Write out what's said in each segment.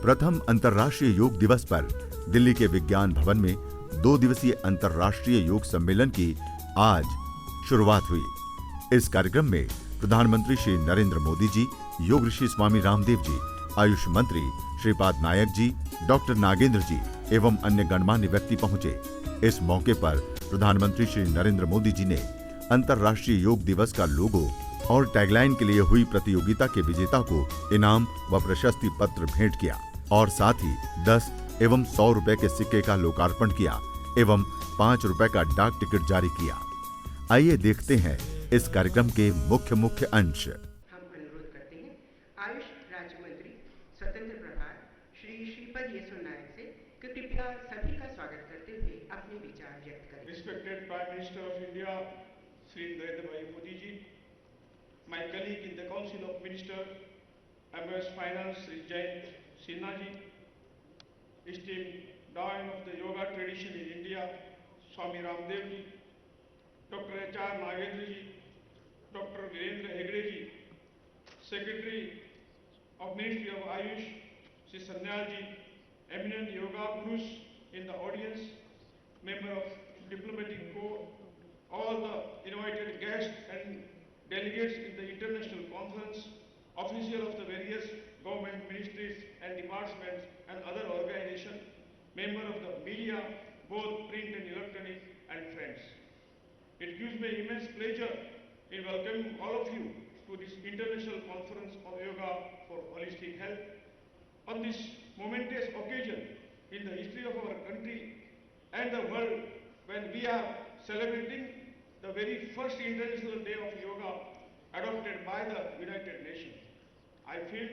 प्रथम अंतर्राष्ट्रीय योग दिवस पर दिल्ली के विज्ञान भवन में 2 दिवसीय अंतर्राष्ट्रीय योग सम्मेलन की आज शुरुआत हुई। इस कार्यक्रम में प्रधानमंत्री श्री नरेंद्र मोदी जी, योग ऋषि स्वामी रामदेव जी, आयुष मंत्री श्रीपाद नायक जी, डॉक्टर नागेंद्र जी एवं अन्य गणमान्य व्यक्ति पहुंचे। इस मौके पर प्रधानमंत्री श्री नरेंद्र मोदी जी ने अंतर्राष्ट्रीय योग दिवस का लोगो और टैगलाइन के लिए हुई प्रतियोगिता के विजेता को इनाम व प्रशस्ति पत्र भेंट किया और साथ ही 10 एवं 100 रुपए के सिक्के का लोकार्पण किया एवं 5 रुपए का डाक टिकट जारी किया। आइए देखते हैं इस कार्यक्रम के मुख्य अंश। हम अनुरोध करते हैं आयुष राज्य मंत्री स्वतंत्र प्रभार श्री श्रीपद येसो नायक से कि कृपया सभी का स्वागत करते हुए अपने विचार व्यक्त करें। Respected Prime Minister of India, Shri Narendra Bhai Modi ji, my colleague in the Council of Ministers, MS Finance Shri Jayant Sinha ji, esteemed Doyen of the Yoga tradition in India, Swami Ramdev ji, Dr. H.R. Nagendra ji, Dr. Virendra Hegde ji, Secretary of Ministry of Ayush, Shri Sanyal ji, eminent yoga gurus in the audience, member of diplomatic corps, all the invited guests and delegates in the international conference, officials of the various government ministries and departments and other organizations, members of the media, both print and electronic, and friends. It gives me immense pleasure in welcoming all of you to this international conference of yoga for holistic health. On this momentous occasion in the history of our country and the world, when we are celebrating the very first International Day of Yoga adopted by the United Nations, I feel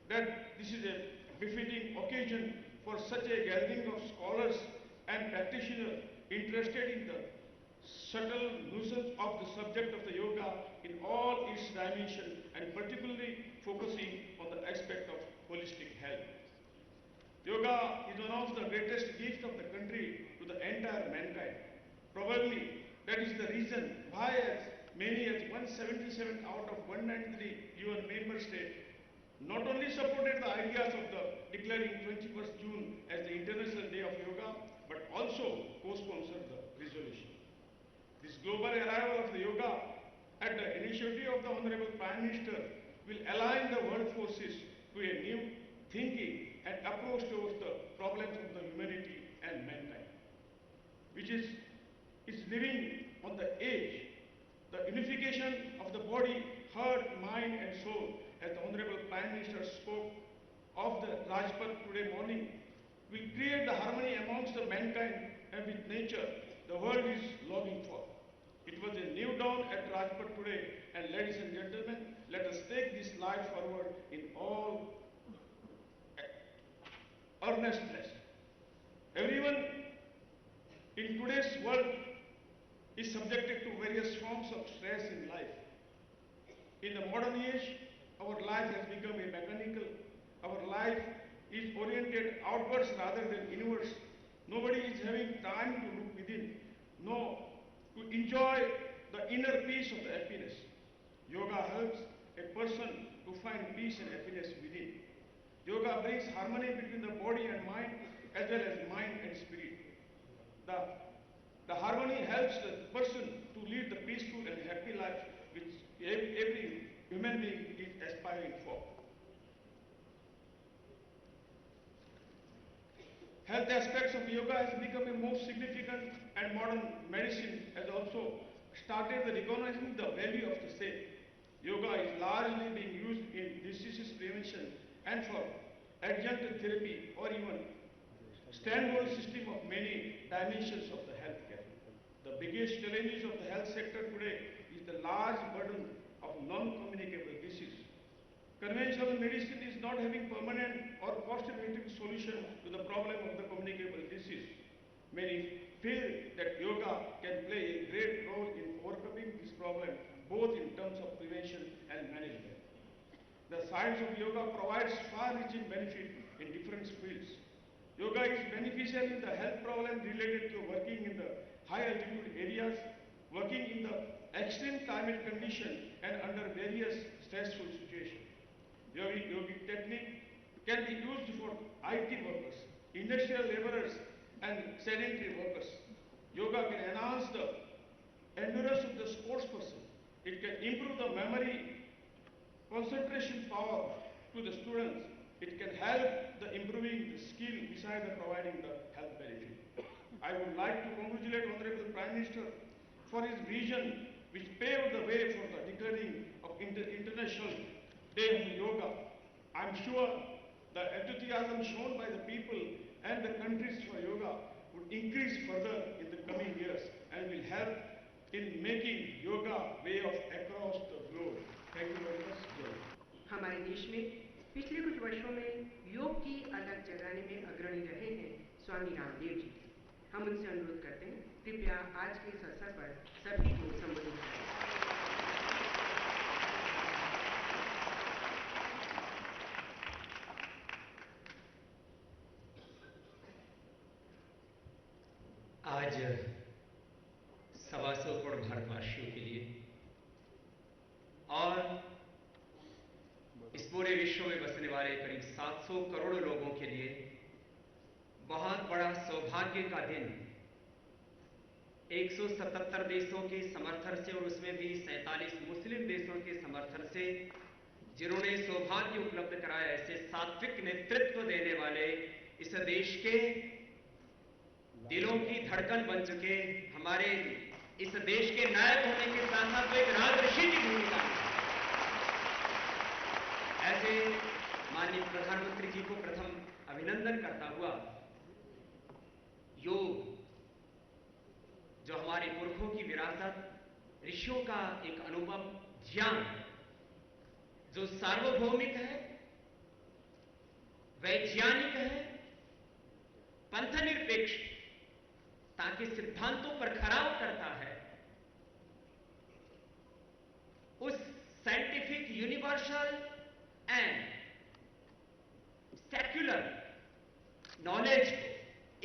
that this is a befitting occasion for such a gathering of scholars and practitioners interested in the subtle nuisance of the subject of the yoga in all its dimensions and particularly focusing on the aspect of holistic health. Yoga is one of the greatest gifts of the country to the entire mankind. Probably that is the reason why as many as 177 out of 193 UN member states not only supported the ideas of the declaring 21st June as the International Day of Yoga, but also co-sponsored the resolution. This global arrival of the yoga at the initiative of the Honorable Prime Minister will align the world forces to a new thinking and approach towards the problems of the humanity and mankind, which is living on the edge. The unification of the body, heart, mind and soul, as the Honorable Prime Minister spoke of the Rajpath today morning, will create the harmony amongst the mankind and with nature the world is longing for. It was a new dawn at Rajpath today, and ladies and gentlemen, let us take this light forward in all earnestness. Everyone in today's world is subjected to various forms of stress in life. In the modern age, our life has become a mechanical. Our life is oriented outwards rather than inwards. Nobody is having time to look within, no, to enjoy the inner peace of the happiness. Yoga helps a person to find peace and happiness within. Yoga brings harmony between the body and mind as well as mind and spirit. The harmony helps the person to lead the peaceful and happy life which every human being is aspiring for. Health aspects of yoga has become a more significant, and modern medicine has also started recognizing the value of the same. Yoga is largely being used in disease prevention and for adjunct therapy or even standalone system of many dimensions of the healthcare. The biggest challenges of the health sector today is the large burden of non-communicable disease. Conventional medicine is not having permanent or cost-effective solution to the problem of the communicable disease. Many feel that yoga can play a great role in overcoming this problem, both in terms of prevention and management. The science of yoga provides far-reaching benefit in different fields. Yoga is beneficial in the health problem related to working in the high altitude areas, working in the extreme climate condition and under various stressful situations. Yogic technique can be used for IT workers, industrial laborers, and sedentary workers. Yoga can enhance the endurance of the sports person. It can improve the memory, concentration power to the students. It can help the improving the skill besides the providing the health benefit. I would like to congratulate Honorable Prime Minister for his vision which paved the way for the declaring of International Day of Yoga. I am sure the enthusiasm shown by the people and the countries for yoga would increase further in the coming years and will help in making yoga way of across the globe. Thank you very much. Jai. हमारे देश में पिछले कुछ वर्षों में योग की अलग जगाने में अग्रणी रहे हैं स्वामी रामदेव जी। हम उनसे अनुरोध करते हैं कृपया आज के इस अवसर पर सभी को संबोधित करें। आज 125 करोड़ भारतवासियों के लिए और इस पूरे विश्व में बसने वाले करीब 700 करोड़ लोगों के लिए बहुत बड़ा सौभाग्य का दिन। 177 देशों के समर्थन से और उसमें भी 47 मुस्लिम देशों के समर्थन से जिन्होंने सौभाग्य उपलब्ध कराया, ऐसे सात्विक नेतृत्व देने वाले इस देश के दिलों की धड़कन बन चुके हमारे इस देश के नायक होने के साथ साथ एक राजऋषि की भूमिका ऐसे माननीय प्रधानमंत्री जी को प्रथम अभिनंदन करता हुआ, योग जो हमारे पुरखों की विरासत, ऋषियों का एक अनुभव, ज्ञान जो सार्वभौमिक है, वैज्ञानिक है, पंथनिरपेक्ष ताकि सिद्धांतों पर खरा उतरता है, उस scientific universal and secular knowledge को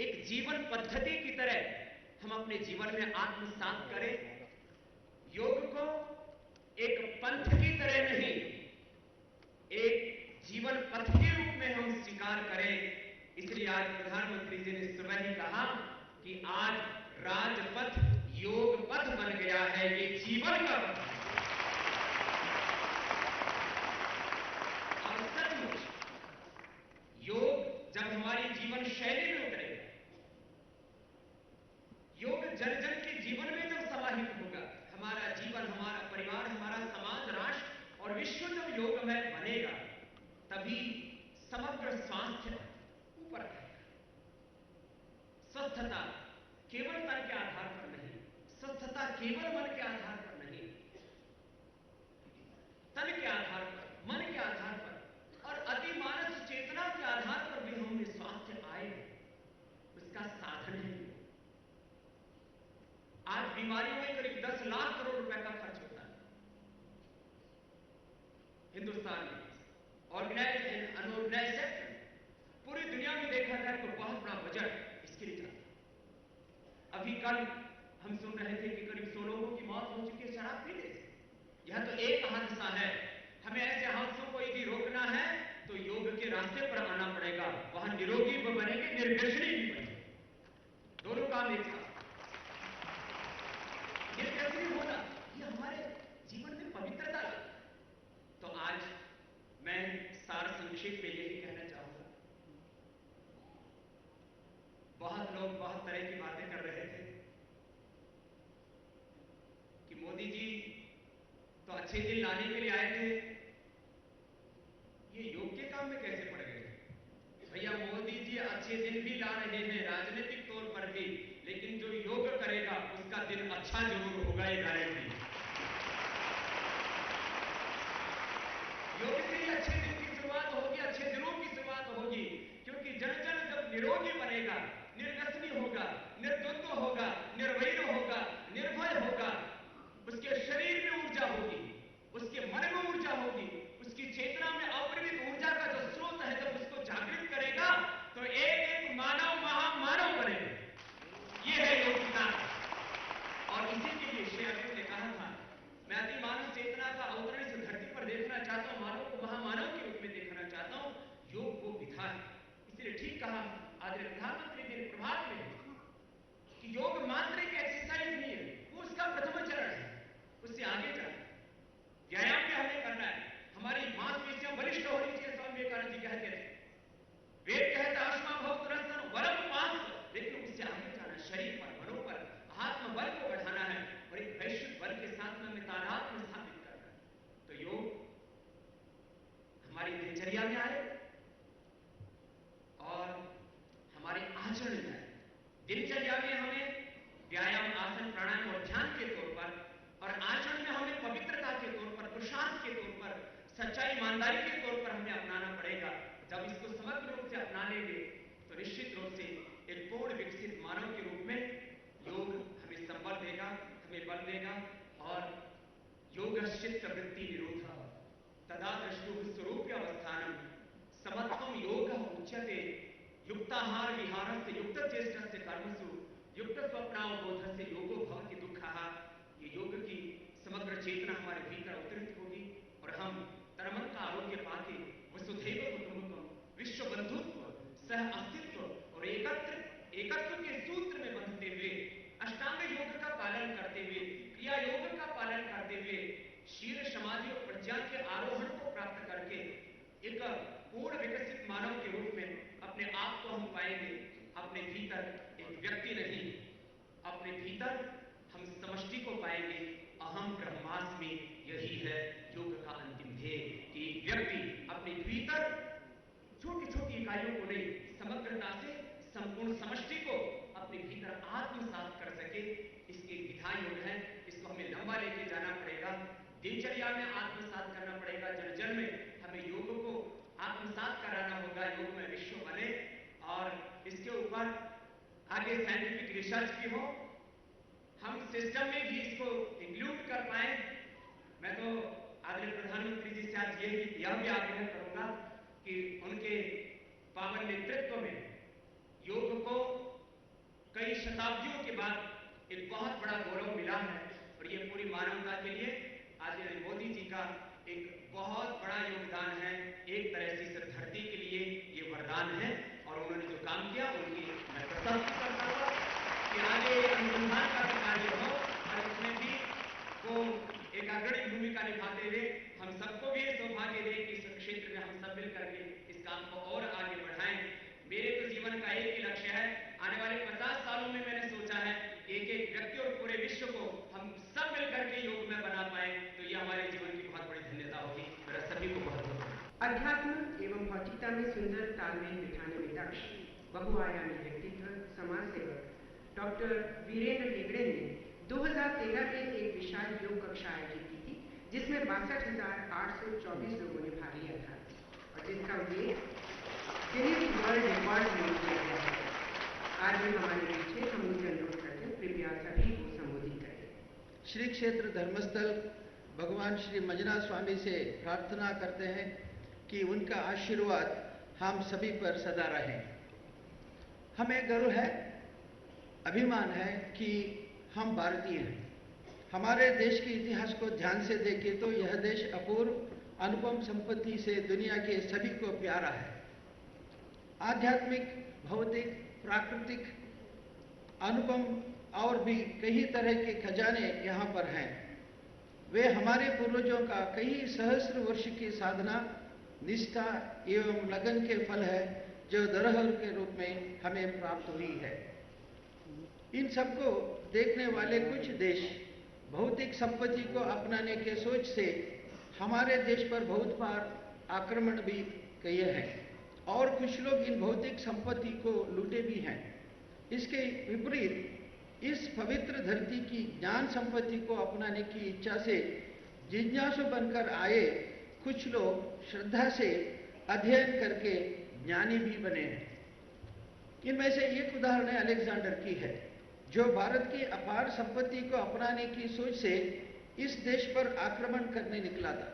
एक जीवन पद्धति की तरह हम अपने जीवन में आत्मसात करें। योग को एक पंथ की तरह नहीं, एक जीवन पथ के रूप में हम स्वीकार करें। इसलिए आज प्रधानमंत्री जी ने सुबह ही कहा कि आज राजपथ योग पथ बन गया है, ये जीवन का पथ है। और सचमुच योग जब हमारी जीवन शैली में उतरेगा, योग जन जन के जीवन में जब समाहित होगा, हमारा जीवन, हमारा परिवार, हमारा समाज, राष्ट्र और विश्व जब योगमय बनेगा, तभी समग्र स्वास्थ्य ऊपर आएगा। स्वस्थता केवल तन के आधार पर नहीं, स्वस्थता केवल मन के आधार पर नहीं, तन के आधार पर, मन के आधार पर और अतिमानस चेतना के आधार पर भी हमें स्वास्थ्य आए, उसका साधन है। आज बीमारियों में करीब 10 लाख करोड़ रुपए का खर्च होता है हिंदुस्तान में, ऑर्गेनाइज्ड एंड अनऑर्गेनाइज्ड सेक्टर। पूरी दुनिया में देखा जाए तो बहुत बड़ा बजट इसके लिए जाता है। अभी कल हम सुन रहे थे कि करीब 100 लोगों की मौत हो चुकी है शराब पीने से। यह तो एक हादसा है। हमें ऐसे हादसों को यदि रोकना है तो योग के रास्ते पर आना पड़ेगा। वहां निरोगी भी बनेंगे, निर्व्यसनी भी बनेंगे, दोनों काम एक साथ। निर्व्यसनी होना ये हमारे जीवन में पवित्रता लाता है। तो आज मैं सार संक्षेप में यही कहना चाहूंगा। बहुत लोग बहुत तरह की बातें कर रहे थे कि मोदी जी तो अच्छे दिन लाने के लिए आए थे, ये योग के काम में कैसे पड़ गए? भैया, मोदी जी अच्छे दिन भी ला रहे हैं राजनीतिक तौर पर भी, लेकिन जो योग करेगा उसका दिन अच्छा जरूर होगा, ये गारंटी। योग से ही अच्छे दिन की शुरुआत होगी, अच्छे दिनों की शुरुआत होगी, क्योंकि जन जन जब निरोगी बनेगा, निर्व्यसनी होगा, निर्द्वंद्व होगा, निर्वैर होगा, निर्भय होगा, उसके शरीर में ऊर्जा होगी, उसके मन में ऊर्जा होगी, उसकी चेतना में अपरिमित ऊर्जा का जो स्रोत है, जब उसको जागृत करेगा तो एक एक मानव महामानव बनेगा। ये है योग की ताकत। और इसी के लिए श्री अर्जुन ने कहा था, मैं अति मानव चेतना का अवतरण इस धरती पर देखना चाहता हूं, मानव को महामानव के रूप में देखना चाहता हूं। योग को सच्चाई ईमानदारी के तौर पर हमें अपनाना पड़ेगा। जब इसको समग्र रूप से अपना लेंगे तो निश्चित रूप से एक पूर्ण विकसित मानव के रूप में योग हमें संबल देगा, हमें बल देगा। और योगश्चित्त वृत्ति निरोधः तदा दृष्टुः स्वरूप्यावस्थानम् समत्वं योगः उच्यते युक्ताहार विहारस्य युक्तचेष्टस्य कर्मसु युक्त स्वप्नावबोधस्य योगो भवति दुःखः। ये योग की समग्र चेतना हमारे भीतर अवतरित होगी और हम तनमन का आरोग्य पाके वसुधैव कुटुंबकम विश्व बंधुत्व सह अस्तित्व और एकत्व के सूत्र में बंधते हुए अष्टांग योग का पालन करते हुए, क्रिया योग का पालन करते हुए शील समाधि और प्रज्ञा के आरोहण को प्राप्त करके एक पूर्ण विकसित मानव के रूप में अपने आप को हम पाएंगे। अपने भीतर एक व्यक्ति नहीं, अपने भीतर हम समष्टि को पाएंगे। अहम ब्रह्मास्मि, यही है योग का अंतिम ध्येय कि व्यक्ति अपने भीतर छोटी छोटी इकाइयों को नहीं, समग्रता से संपूर्ण समष्टि को अपने भीतर आत्मसात कर सके। इसके विधान योग है, इसको हमें लंबा लेके जाना पड़ेगा, दिनचर्या में आत्मसात करना पड़ेगा। जन जन में हमें योग को आत्मसात कराना होगा, योग में विश्व बने और इसके ऊपर आगे साइंटिफिक रिसर्च भी हो, हम सिस्टम में भी इसको इंक्लूड कर पाए। मैं तो आदरणीय प्रधानमंत्री जी से आज यह भी आग्रह करूंगा कि उनके पावन नेतृत्व में योग को कई शताब्दियों के बाद एक बहुत बड़ा गौरव मिला है और ये पूरी मानवता के लिए आदरणीय मोदी जी का एक बहुत बड़ा योगदान है। एक तरह से इस धरती के लिए ये वरदान है और उन्होंने जो काम किया उनकी मैं प्रशंसा करता हूं कि आगे अनुसंधान का भी कार्य हो और इसमें भी वो एक अग्रणी भूमिका निभाते हुए हम सबको भी सौभाग्य दे कि इस क्षेत्र में हम सब मिल करके इस काम को और आगे बढ़ाएं। मेरे तो जीवन का एक ही लक्ष्य है, आने वाले 50 सालों में मैंने सोचा है एक एक व्यक्ति और पूरे विश्व को हम सब मिल करके योग में बना पाए, तो ये हमारे जीवन की बहुत बड़ी धन्यता होगी। मेरा सभी को बहुत अध्यात्म एवं भौतिकता में सुंदर तालमेल बिठाने में दक्ष बहुआयामी व्यक्तित्व समाज सेवक डॉक्टर वीरेंद्र हेगड़े ने 2013 में एक विशाल योग कक्षा आयोजित की थी, जिसमें 62,824 लोगों ने भाग लिया था और जिसका उद्देश्य गिनीज वर्ल्ड रिकॉर्ड में किया गया है। आज भी हमारे बीच है, हम उनसे अनुरोध करते हैं कृपया सभी को संबोधित करें। श्री क्षेत्र धर्मस्थल भगवान श्री मंजुनाथ स्वामी से प्रार्थना करते हैं कि उनका आशीर्वाद हम सभी पर सदा रहे। हमें गर्व है, अभिमान है कि हम भारतीय हैं। हमारे देश के इतिहास को ध्यान से देखें तो यह देश अपूर्व अनुपम संपत्ति से दुनिया के सभी को प्यारा है। आध्यात्मिक, भौतिक, प्राकृतिक, अनुपम और भी कई तरह के खजाने यहाँ पर हैं। वे हमारे पूर्वजों का कई सहस्र वर्ष की साधना, निष्ठा एवं लगन के फल है जो धरोहर के रूप में हमें प्राप्त हुई है। इन सबको देखने वाले कुछ देश भौतिक संपत्ति को अपनाने के सोच से हमारे देश पर बहुत बार आक्रमण भी किए हैं और कुछ लोग इन भौतिक संपत्ति को लूटे भी हैं। इसके विपरीत इस पवित्र धरती की ज्ञान संपत्ति को अपनाने की इच्छा से जिज्ञासु बनकर आए कुछ लोग श्रद्धा से अध्ययन करके ज्ञानी भी बने हैं। इनमें से एक उदाहरण अलेक्जेंडर की है, जो भारत की अपार संपत्ति को अपनाने की सोच से इस देश पर आक्रमण करने निकला था।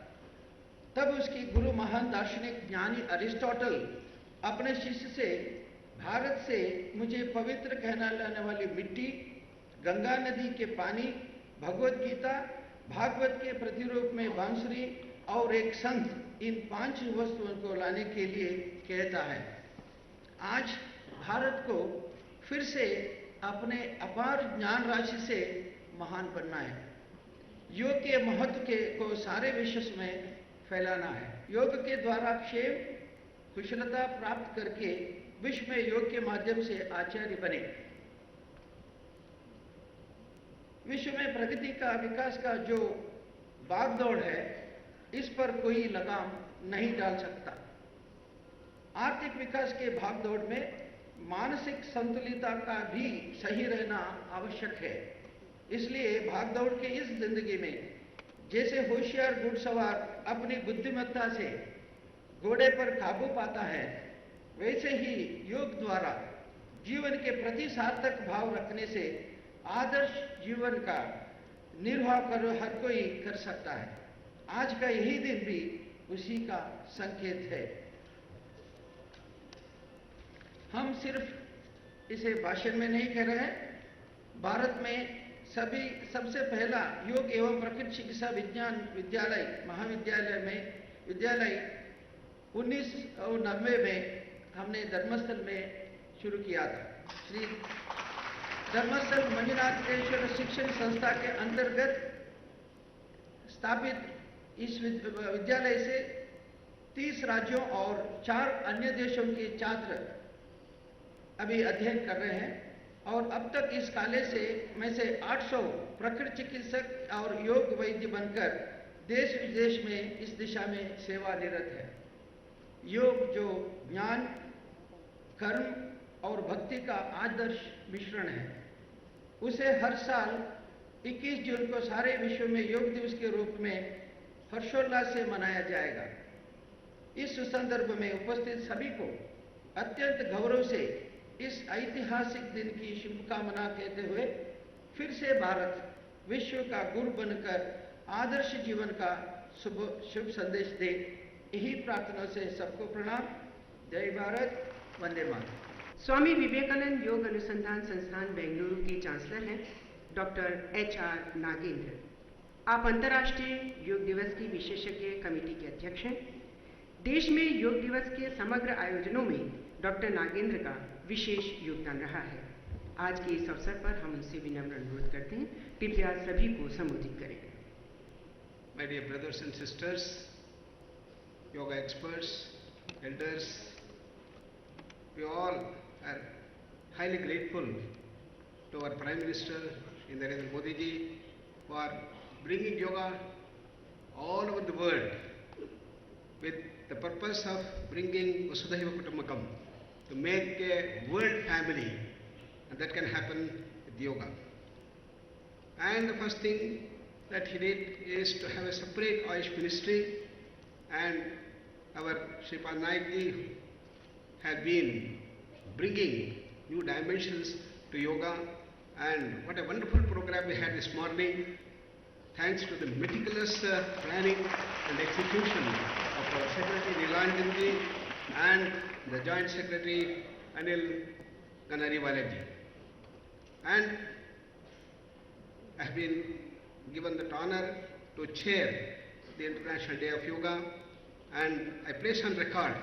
तब उसकी गुरु महान दार्शनिक ज्ञानी अरिस्टोटल अपने शिष्य से भारत से मुझे पवित्र कहलाने वाली मिट्टी, गंगा नदी के पानी, भगवत गीता, भागवत के प्रतिरूप में बांसुरी और एक संत, इन 5 वस्तुओं को लाने के लिए कहता है। आज भारत को फिर से अपने अपार ज्ञान राशि से महान बनना है। योग के महत्व को सारे विश्व में फैलाना है। योग के द्वारा क्षेम, कुशलता प्राप्त करके विश्व में योग के माध्यम से आचार्य बने। विश्व में प्रगति का, विकास का जो भागदौड़ है, इस पर कोई लगाम नहीं डाल सकता। आर्थिक विकास के भागदौड़ में मानसिक संतुलितता का भी सही रहना आवश्यक है। इसलिए भागदौड़ के इस जिंदगी में जैसे होशियार घुड़सवार अपनी बुद्धिमत्ता से घोड़े पर काबू पाता है, वैसे ही योग द्वारा जीवन के प्रति सार्थक भाव रखने से आदर्श जीवन का निर्वाह कर हर कोई कर सकता है। आज का यही दिन भी उसी का संकेत है। हम सिर्फ इसे भाषण में नहीं कह रहे हैं, भारत में सबसे पहला योग एवं प्रकृति चिकित्सा विज्ञान विद्यालय 1990 में हमने धर्मस्थल में शुरू किया था। श्री धर्मस्थल मंजुनाथेश्वर शिक्षण संस्था के अंतर्गत स्थापित इस विद्यालय से 30 राज्यों और 4 अन्य देशों के छात्र अभी अध्ययन कर रहे हैं और अब तक इस कॉलेज में से 800 प्रकृति चिकित्सक और योग वैद्य बनकर देश विदेश में इस दिशा में सेवानिरत है। योग जो ज्ञान, कर्म और भक्ति का आदर्श मिश्रण है, उसे हर साल 21 जून को सारे विश्व में योग दिवस के रूप में हर्षोल्लास से मनाया जाएगा। इस संदर्भ में उपस्थित सभी को अत्यंत गौरव से इस ऐतिहासिक दिन की शुभकामना कहते हुए फिर से भारत विश्व का गुरु बनकर आदर्श जीवन का शुभ संदेश दे, यही प्रार्थना से सबको प्रणाम। जय भारत, वंदे मातरम। स्वामी विवेकानंद योग अनुसंधान संस्थान बेंगलुरु के चांसलर हैं डॉक्टर HR नागेंद्र। आप अंतर्राष्ट्रीय योग दिवस की विशेषज्ञ कमेटी के अध्यक्ष हैं। देश में योग दिवस के समग्र आयोजनों में डॉक्टर नागेंद्र का विशेष योगदान रहा है। आज के इस अवसर पर हम उनसे विनम्र अनुरोध करते हैं, कृपया सभी को संबोधित करें। My dear brothers and sisters, yoga experts, elders, we all are highly grateful to our Prime Minister Narendra Modi ji for bringing yoga all over the world with the purpose of bringing Vasudhaiva Kutumbakam, to make a world family, and that can happen with yoga. And the first thing that he did is to have a separate Ayush ministry, and our Shripad Naik ji had been bringing new dimensions to yoga, and what a wonderful program we had this morning, thanks to the meticulous planning and execution of our Secretary Nilanjan ji and the Joint Secretary Anil Ganariwala ji. And I have been given the honor to chair the International Day of Yoga, and I place on record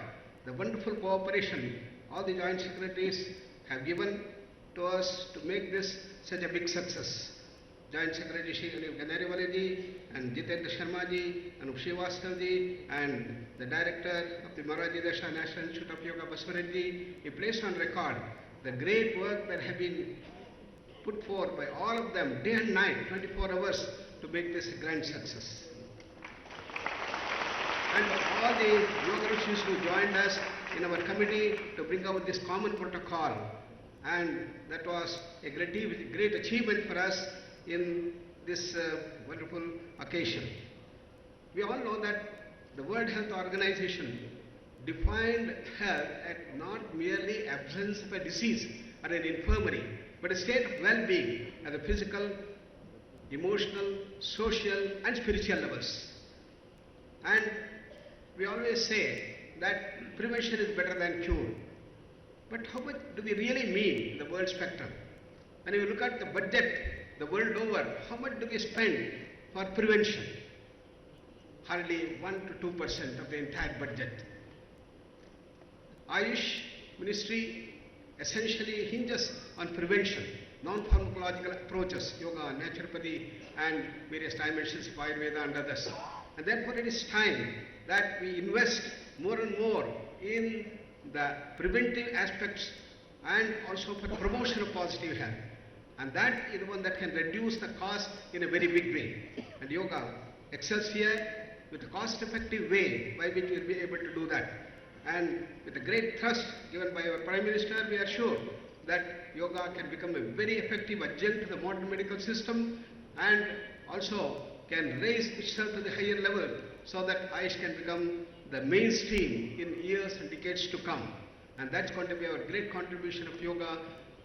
the wonderful cooperation all the Joint Secretaries have given to us to make this such a big success. Joint Secretary Shri Anil Ganariwala ji and Jitendra Sharma ji and Srivastava ji and the Director of the Moraji Desai National Institute of Yoga, Baswaran ji, he placed on record the great work that have been put forth by all of them day and night, 24 hours, to make this a grand success. And all the yoga rishis who joined us in our committee to bring out this common protocol, and that was a great achievement for us in this wonderful occasion. We all know that the World Health Organization defined health as not merely absence of a disease or an infirmity, but a state of well-being at the physical, emotional, social and spiritual levels. And we always say that prevention is better than cure. But how much do we really mean in the world spectrum? When you look at the budget the world over, how much do we spend for prevention? Hardly 1 to 2% of the entire budget. Ayush Ministry essentially hinges on prevention, non-pharmacological approaches, yoga, naturopathy and various dimensions of Ayurveda and others. And therefore it is time that we invest more and more in the preventive aspects and also for promotion of positive health. And that is the one that can reduce the cost in a very big way. And yoga excels here with a cost-effective way by which we will be able to do that. And with a great thrust given by our Prime Minister, we are sure that yoga can become a very effective adjunct to the modern medical system and also can raise itself to the higher level so that Ayush can become the mainstream in years and decades to come. And that's going to be our great contribution of yoga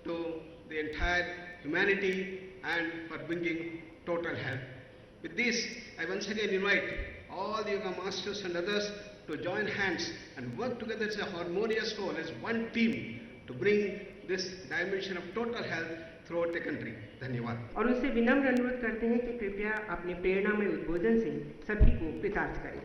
to the entire humanity and for bringing total health. With this, I once again invite all the yoga masters and others to join hands and work together as a harmonious whole, as one team, to bring this dimension of total health throughout the country. धन्यवाद. और उससे विनम्र अनुरोध करते हैं कि कृपया अपने प्रेरणामय उद्बोधन से सभी को कृतार्थ करें.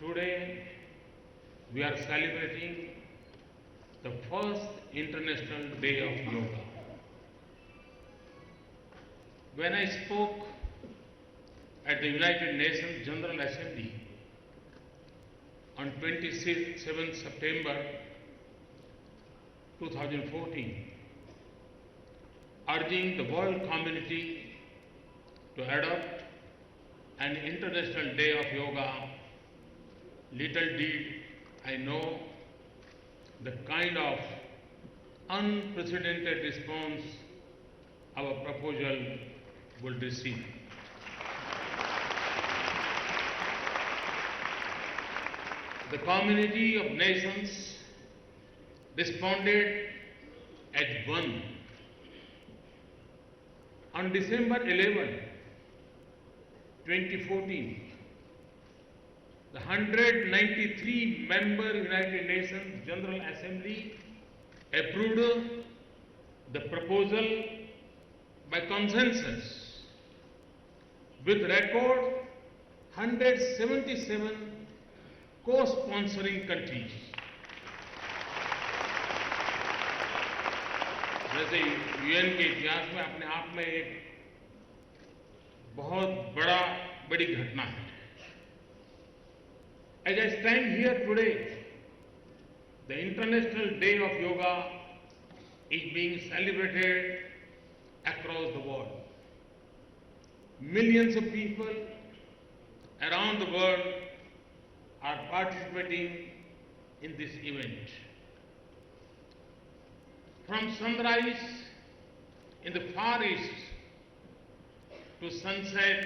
Today we are celebrating the first International Day of Yoga. When I spoke at the United Nations General Assembly on 27th September 2014, urging the world community to adopt an International Day of Yoga, little did I know the kind of unprecedented response our proposal would receive. The community of nations responded as one. On December 11, 2014, the 193-member United Nations General Assembly approved the proposal by consensus with record 177 co-sponsoring countries. जैसे UN के इतिहास में अपने आप में एक बहुत बड़ी घटना है. As I stand here today, the International Day of Yoga is being celebrated across the world. Millions of people around the world are participating in this event. From sunrise in the far east to sunset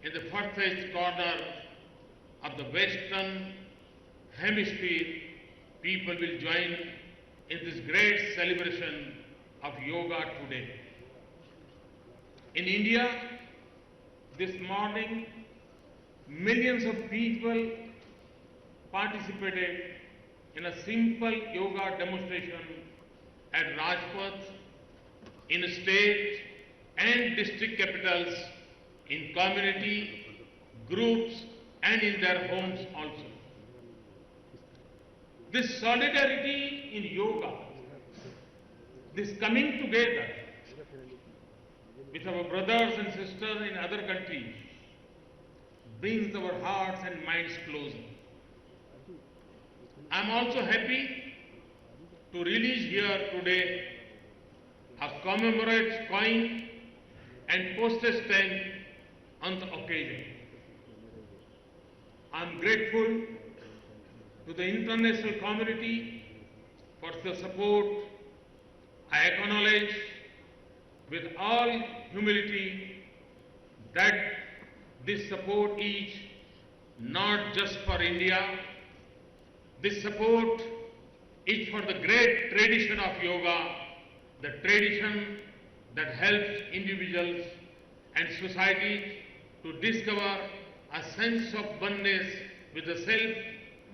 in the farthest corner of the Western Hemisphere, people will join in this great celebration of yoga today. In India, this morning, millions of people participated in a simple yoga demonstration at Rajpath, in state and district capitals, in community, groups, and in their homes also. This solidarity in yoga, this coming together with our brothers and sisters in other countries, brings our hearts and minds closer. I am also happy to release here today a commemorative coin and postage stamp on the occasion. I am grateful to the international community for the support. I acknowledge with all humility that this support is not just for India. This support is for the great tradition of yoga, the tradition that helps individuals and society to discover a sense of oneness with the self,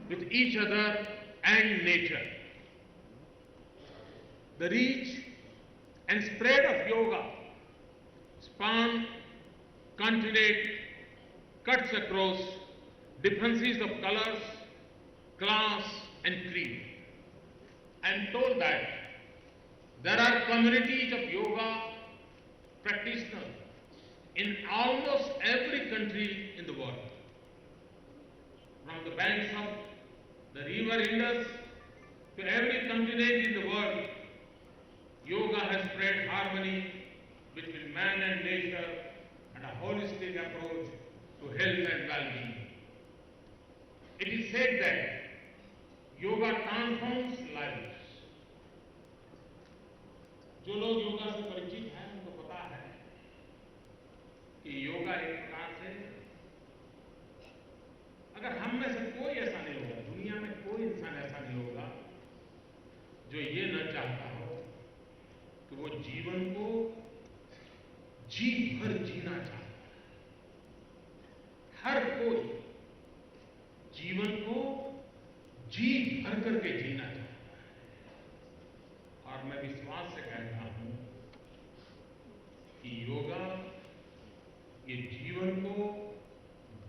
with each other and nature. The reach and spread of yoga span continent, cuts across differences of colors, class and creed. I am told that there are communities of yoga practitioners in almost every country in the world. From the banks of the river Indus to every continent in the world, yoga has spread harmony between man and nature and a holistic approach to health and well-being. It is said that yoga transforms lives. जो लोग योगा से परिचित हैं उनको पता है कि योगा एक प्रकार से, अगर हम में से कोई ऐसा नहीं होगा, दुनिया में कोई इंसान ऐसा नहीं होगा जो ये न चाहता हो कि वो जीवन को जी भर जीना चाहता है। हर कोई जीवन को जी भर करके जीना चाहता है। और मैं विश्वास से कहता हूं कि योगा ये जीवन को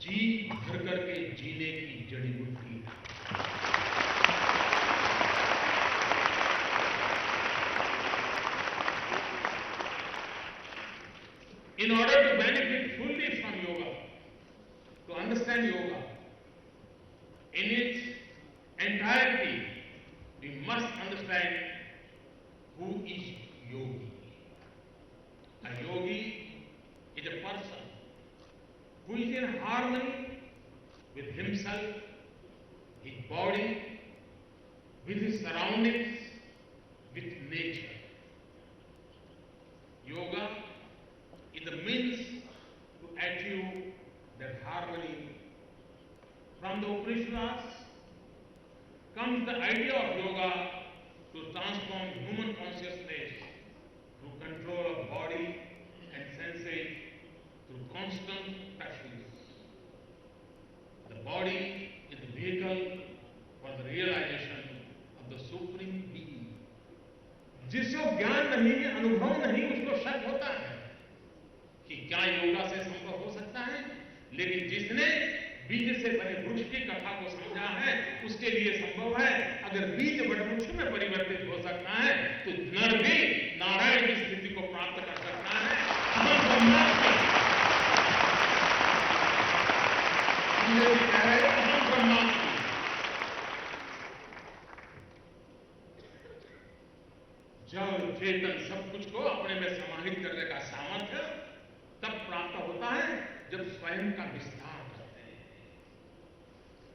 जी भर करके जीने की जड़ी बूटी है। In order to benefit fully from yoga, to understand yoga in its entirety, we must understand who is yogi. A yogi is a person who is in harmony with himself, his body, with his surroundings, with nature. Yoga is the means to achieve that harmony. From the Upanishads comes the idea of yoga to transform human consciousness through control of body and senses through constant practice. The body is the vehicle for the realization of the Supreme Being. जिसको ज्ञान नहीं, अनुभव नहीं, उसको शक होता है कि क्या योगा से संभव हो सकता है। लेकिन जिसने बीज से बने वृक्ष की कथा को समझा है उसके लिए संभव है। अगर बीज वृक्ष में परिवर्तित हो सकता है तो नर भी नारायण की स्थिति को प्राप्त कर सकता है। अहम ब्रह्मास्मि, अहम ब्रह्मास्मि। जब चेतन सब कुछ को अपने में समाहित करने का सामर्थ्य तब प्राप्त होता है जब स्वयं का विस्तार करते हैं।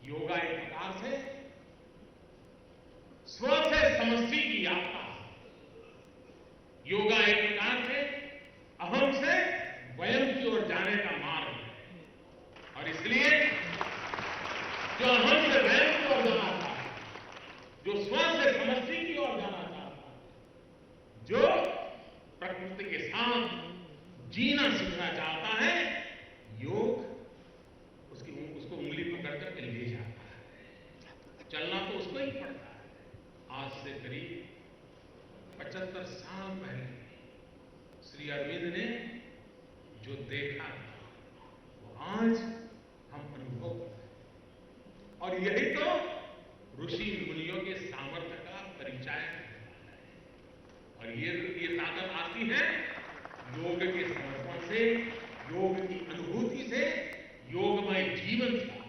योगा एक प्रकार से स्व से समष्टि की यात्रा है। योगा एक प्रकार से अहम से वयम की ओर जाने का मार्ग है। और इसलिए जो अहम से वयम की ओर जाना चाहता है, जो स्व से समष्टि की ओर जाना चाहता है, जो प्रकृति के साथ जीना सीखना चाहता है, योग उसको उंगली पकड़ करके ले जाता है। चलना तो उसको ही पड़ता है। आज से करीब 75 साल पहले श्री अरविंद ने जो देखा वो आज हम अनुभव करते हैं। और यही तो ऋषि मुनियों के सामर्थ्य का परिचय है। और ये ताकत आती है योग के समर्पण से, योग की अनुभूति से, योगमय जीवन से।